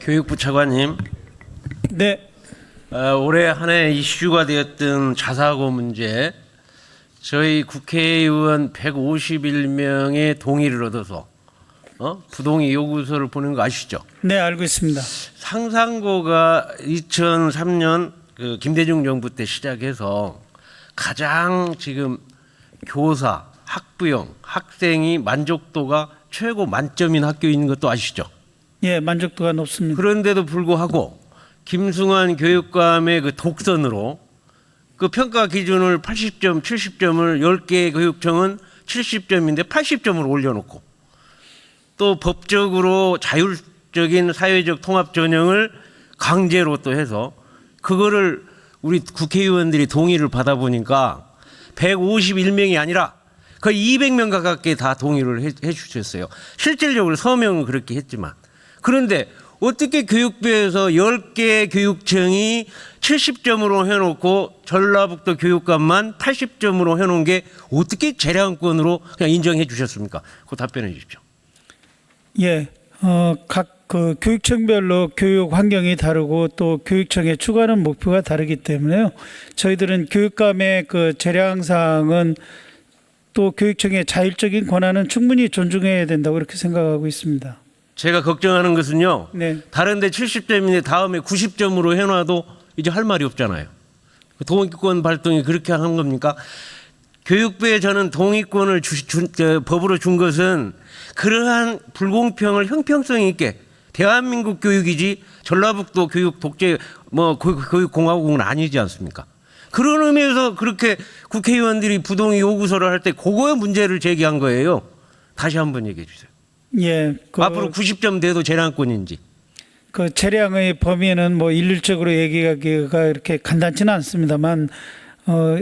교육부 차관님, 네, 올해 한 해 이슈가 되었던 자사고 문제, 저희 국회의원 151명의 동의를 얻어서 부동의 요구서를 보낸 거 아시죠? 네 알고 있습니다. 상상고가 2003년 그 김대중 정부 때 시작해서 가장 지금 교사, 학부형, 학생이 만족도가 최고 만점인 학교인 것도 아시죠? 예, 만족도가 높습니다. 그런데도 불구하고 김승환 교육감의 그 독선으로 그 평가 기준을 80점, 70점을 10개 교육청은 70점인데 80점으로 올려놓고 또 법적으로 자율적인 사회적 통합 전형을 강제로 또 해서 그거를 우리 국회의원들이 동의를 받아보니까 151명이 아니라 거의 200명 가깝게 다 동의를 해 주셨어요. 실질적으로 서명은 그렇게 했지만. 그런데 어떻게 교육부에서 10개 교육청이 70점으로 해놓고 전라북도 교육감만 80점으로 해놓은 게 어떻게 재량권으로 그냥 인정해 주셨습니까? 그 답변해 주십시오. 예, 각 그 교육청별로 교육 환경이 다르고 또 교육청에 추구하는 목표가 다르기 때문에요. 저희들은 교육감의 그 재량 사항은 또 교육청의 자율적인 권한은 충분히 존중해야 된다고 이렇게 생각하고 있습니다. 제가 걱정하는 것은요. 네. 다른 데 70점인데 다음에 90점으로 해놔도 이제 할 말이 없잖아요. 동의권 발동이 그렇게 하는 겁니까? 교육부에 저는 동의권을 법으로 준 것은 그러한 불공평을 형평성 있게 대한민국 교육이지 전라북도 교육 독재 교육공화국은 아니지 않습니까? 그런 의미에서 그렇게 국회의원들이 부동의 요구서를 할 때 그거의 문제를 제기한 거예요. 다시 한번 얘기해 주세요. 예, 앞으로 90점 돼도 재량권인지. 그 재량의 범위는 뭐 일률적으로 얘기하기가 이렇게 간단치는 않습니다만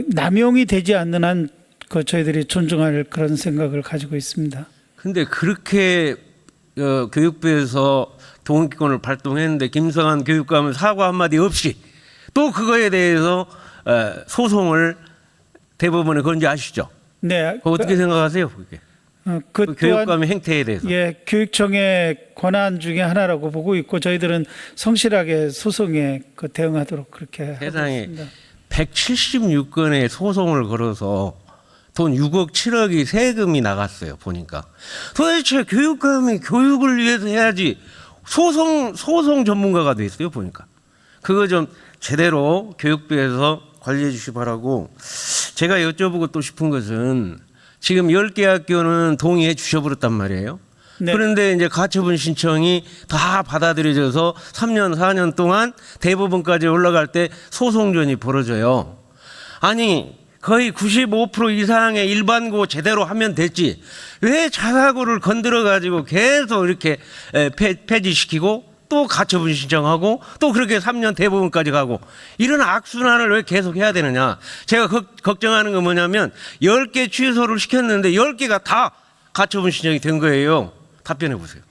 남용이 되지 않는 한 그 저희들이 존중할 그런 생각을 가지고 있습니다. 근데 그렇게 교육부에서 동의권을 발동했는데 김성한 교육감은 사과 한마디 없이 또 그거에 대해서 소송을 대법원에 건지 아시죠? 네. 그거 어떻게 생각하세요? 그게? 그 교육감의 행태에 대해서. 예, 교육청의 권한 중에 하나라고 보고 있고 저희들은 성실하게 소송에 대응하도록 그렇게 하고 세상에 있습니다. 176건의 소송을 걸어서 돈 6억 7억이 세금이 나갔어요. 보니까 도대체 교육감이 교육을 위해서 해야지 소송 전문가가 됐어요. 보니까 그거 좀 제대로 교육부에서 관리해 주시 바라고. 제가 여쭤보고 또 싶은 것은 지금 10개 학교는 동의해 주셔버렸단 말이에요. 네. 그런데 이제 가처분 신청이 다 받아들여져서 3년, 4년 동안 대법원까지 올라갈 때 소송전이 벌어져요. 아니, 거의 95% 이상의 일반고 제대로 하면 됐지. 왜 자사고를 건드려가지고 계속 이렇게 폐지시키고 또 가처분 신청하고 또 그렇게 3년 대법원까지 가고 이런 악순환을 왜 계속 해야 되느냐. 제가 걱정하는 건 뭐냐면 10개 취소를 시켰는데 10개가 다 가처분 신청이 된 거예요. 답변해 보세요.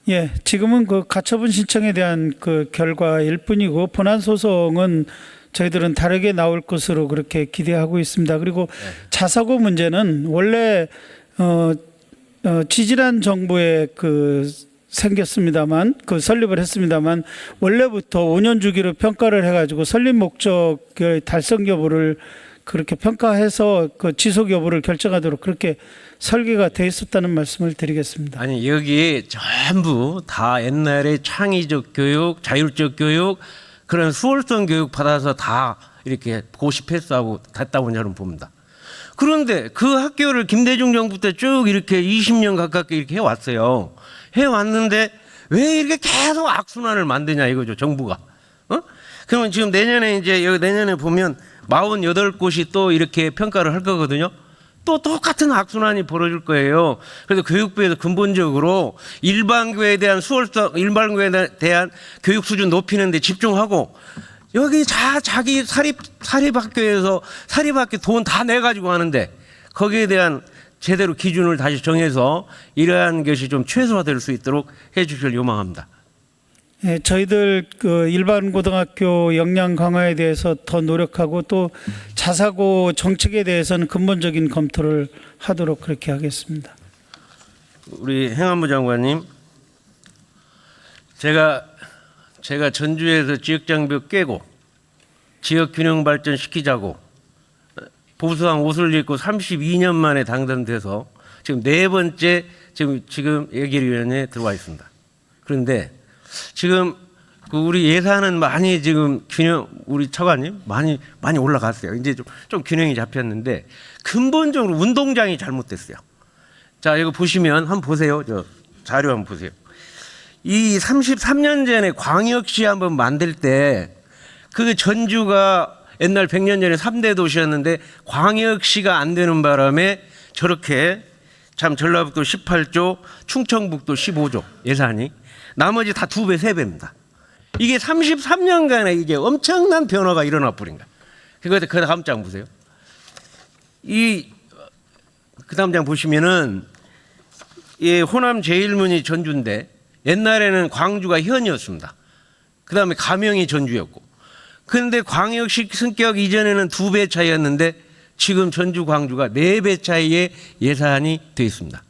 예, 지금은 그 가처분 신청에 대한 그 결과일 뿐이고 본안 소송은 저희들은 다르게 나올 것으로 그렇게 기대하고 있습니다. 그리고 자사고 문제는 원래 지지난 정부에 생겼습니다만 설립을 했습니다만 원래부터 5년 주기로 평가를 해가지고 설립 목적의 달성 여부를 그렇게 평가해서 그 지속 여부를 결정하도록 그렇게 설계가 돼 있었다는 말씀을 드리겠습니다. 아니 여기 전부 다 옛날에 창의적 교육, 자율적 교육 그런 수월성 교육 받아서 다 이렇게 고시패스하고 됐다고 저는 봅니다. 그런데 그 학교를 김대중 정부 때 쭉 이렇게 20년 가깝게 이렇게 해왔어요. 해왔는데 왜 이렇게 계속 악순환을 만드냐 이거죠, 정부가. 그러면 지금 내년에 내년에 보면 48곳이 또 이렇게 평가를 할 거거든요. 또 똑같은 악순환이 벌어질 거예요. 그래서 교육부에서 근본적으로 일반고에 대한 수월성, 일반고에 대한 교육 수준 높이는 데 집중하고 여기 자기 사립학교에서 사립학교 돈 다 내가지고 하는데 거기에 대한 제대로 기준을 다시 정해서 이러한 것이 좀 최소화될 수 있도록 해 주실 요망합니다. 예, 저희들 그 일반 고등학교 역량 강화에 대해서 더 노력하고 또 자사고 정책에 대해서는 근본적인 검토를 하도록 그렇게 하겠습니다. 우리 행안부 장관님, 제가 전주에서 지역 장벽 깨고 지역 균형 발전 시키자고 보수당 옷을 입고 32년 만에 당선돼서 지금 네 번째 지금 예결위원회에 들어와 있습니다. 그런데 지금 그 우리 예산은 많이 지금 균형 우리 차관님 많이 올라갔어요. 이제 좀 균형이 잡혔는데 근본적으로 운동장이 잘못됐어요. 자, 이거 보시면 한번 보세요. 저 자료 한번 보세요. 이 33년 전에 광역시 한번 만들 때 그 전주가 옛날 100년 전에 3대 도시였는데 광역시가 안 되는 바람에 저렇게 참 전라북도 18조, 충청북도 15조 예산이 나머지 다 2배, 3배입니다. 이게 33년간에 이게 엄청난 변화가 일어나 버린 거야. 그 다음 장 보세요. 그 다음 장 보시면은 이 호남 제1문이 전주인데 옛날에는 광주가 현이었습니다. 그 다음에 가명이 전주였고. 그런데 광역시 승격 이전에는 2배 차이였는데 지금 전주 광주가 4배 차이의 예산이 되어 있습니다.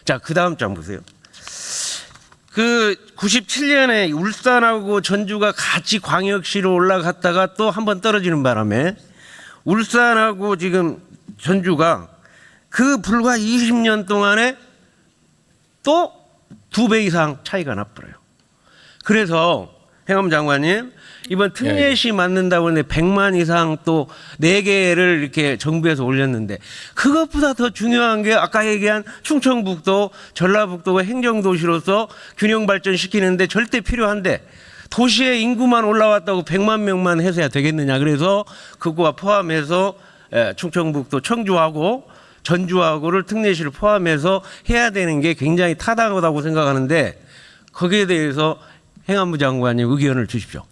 자, 그 다음 장 보세요. 그 97년에 울산하고 전주가 같이 광역시로 올라갔다가 또 한 번 떨어지는 바람에 울산하고 지금 전주가 그 불과 20년 동안에 또 2배 이상 차이가 나버려요. 그래서 행엄 장관님 이번 특례시 만든다고 하는데 100만 이상 또 4개를 이렇게 정부에서 올렸는데 그것보다 더 중요한 게 아까 얘기한 충청북도, 전라북도가 행정도시로서 균형 발전시키는데 절대 필요한데 도시의 인구만 올라왔다고 100만 명만 해서야 되겠느냐. 그래서 그거와 포함해서 충청북도 청주하고 전주하고를 특례시를 포함해서 해야 되는 게 굉장히 타당하다고 생각하는데 거기에 대해서 행안부 장관님 의견을 주십시오.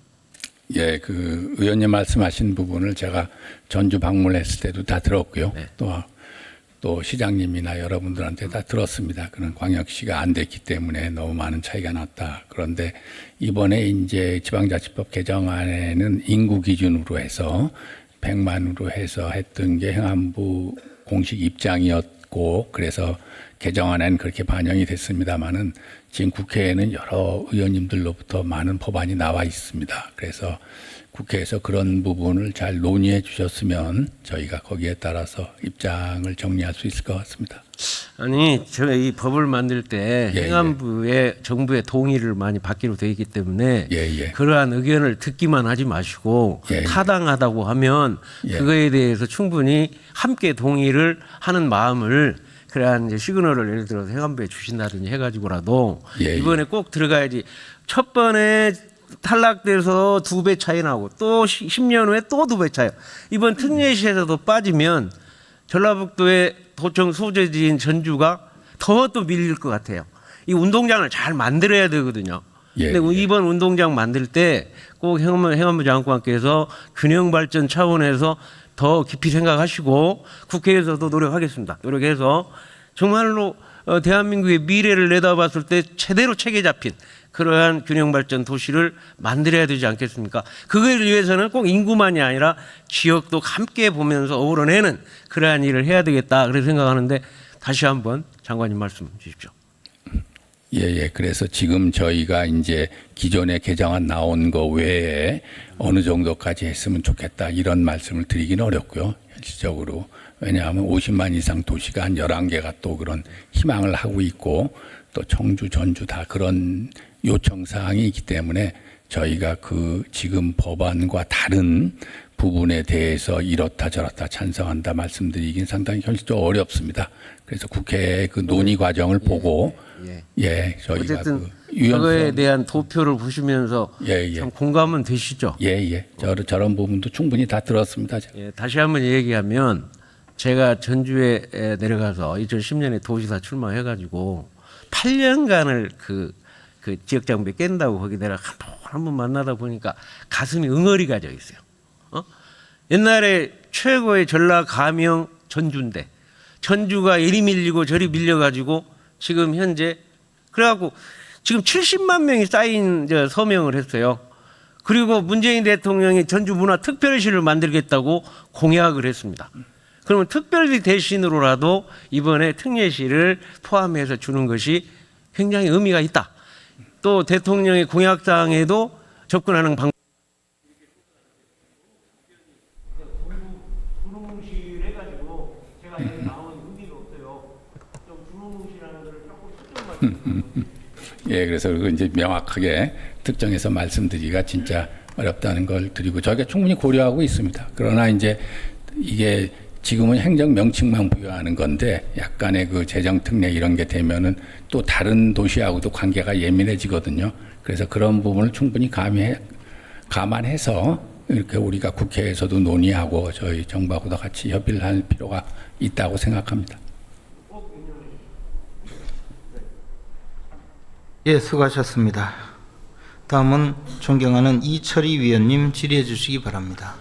예, 그 의원님 말씀하신 부분을 제가 전주 방문했을 때도 다 들었고요. 네. 또 시장님이나 여러분들한테 다 들었습니다. 그런 광역시가 안 됐기 때문에 너무 많은 차이가 났다. 그런데 이번에 이제 지방자치법 개정안에는 인구 기준으로 해서 100만으로 해서 했던 게 행안부 공식 입장이었고 그래서 개정안에는 그렇게 반영이 됐습니다마는 지금 국회에는 여러 의원님들로부터 많은 법안이 나와 있습니다. 그래서 국회에서 그런 부분을 잘 논의해 주셨으면 저희가 거기에 따라서 입장을 정리할 수 있을 것 같습니다. 아니, 제가 이 법을 만들 때 행안부의 정부의 동의를 많이 받기로 되어 있기 때문에 그러한 의견을 듣기만 하지 마시고 타당하다고 하면 그거에 대해서 충분히 함께 동의를 하는 마음을 그러한 이제 시그널을 예를 들어서 행안부에 주신다든지 해가지고라도 이번에 꼭 들어가야지. 첫 번에 탈락돼서 2배 차이 나고 또 10년 후에 또 2배 차이. 이번 특례시에서도 빠지면 전라북도의 도청 소재지인 전주가 더 또 밀릴 것 같아요. 이 운동장을 잘 만들어야 되거든요. 근데 이번 운동장 만들 때 꼭 행안부 장관께서 균형 발전 차원에서 더 깊이 생각하시고 국회에서도 노력하겠습니다. 노력해서 정말로 대한민국의 미래를 내다봤을 때 제대로 체계 잡힌 그러한 균형 발전 도시를 만들어야 되지 않겠습니까? 그걸 위해서는 꼭 인구만이 아니라 지역도 함께 보면서 어우러내는 그러한 일을 해야 되겠다. 그렇게 생각하는데 다시 한번 장관님 말씀 주십시오. 그래서 지금 저희가 이제 기존에 개정안 나온 거 외에 어느 정도까지 했으면 좋겠다 이런 말씀을 드리기는 어렵고요. 현실적으로. 왜냐하면 50만 이상 도시가 한 11개가 또 그런 희망을 하고 있고 또 청주, 전주 다 그런 요청 사항이 있기 때문에 저희가 그 지금 법안과 다른 부분에 대해서 이렇다 저렇다 찬성한다 말씀드리긴 상당히 현실적으로 어렵습니다. 그래서 국회 그 논의 과정을 보고 저희가 어쨌든 그 그거에 대한 도표를 보시면서 참 공감은 되시죠? 저런 부분도 충분히 다 들었습니다. 다시 한번 얘기하면 제가 전주에 내려가서 2010년에 도지사 출마해가지고 8년간을 그 지역장벽 깬다고 거기 내가 한 번 만나다 보니까 가슴이 응어리가 져 있어요. 옛날에 최고의 전라 가명 전주인데 전주가 이리 밀리고 저리 밀려가지고 지금 현재 그래갖고 지금 70만 명이 쌓인 서명을 했어요. 그리고 문재인 대통령이 전주 문화 특별시를 만들겠다고 공약을 했습니다. 그러면 특별시 대신으로라도 이번에 특례시를 포함해서 주는 것이 굉장히 의미가 있다. 또 대통령의 공약사항에도 접근하는 방법. 두루뭉실해가지고 제가 나온 의미가 없어요. 좀 두루뭉실하는 거를 조금 예, 그래서 그거 이제 명확하게 특정해서 말씀드리기가 진짜 어렵다는 걸 드리고 저희가 충분히 고려하고 있습니다. 그러나 이제 이게 지금은 행정 명칭만 부여하는 건데 약간의 그 재정 특례 이런 게 되면은 또 다른 도시하고도 관계가 예민해지거든요. 그래서 그런 부분을 충분히 감안해서 이렇게 우리가 국회에서도 논의하고 저희 정부하고도 같이 협의를 할 필요가 있다고 생각합니다. 예, 수고하셨습니다. 다음은 존경하는 이철희 위원님 질의해 주시기 바랍니다.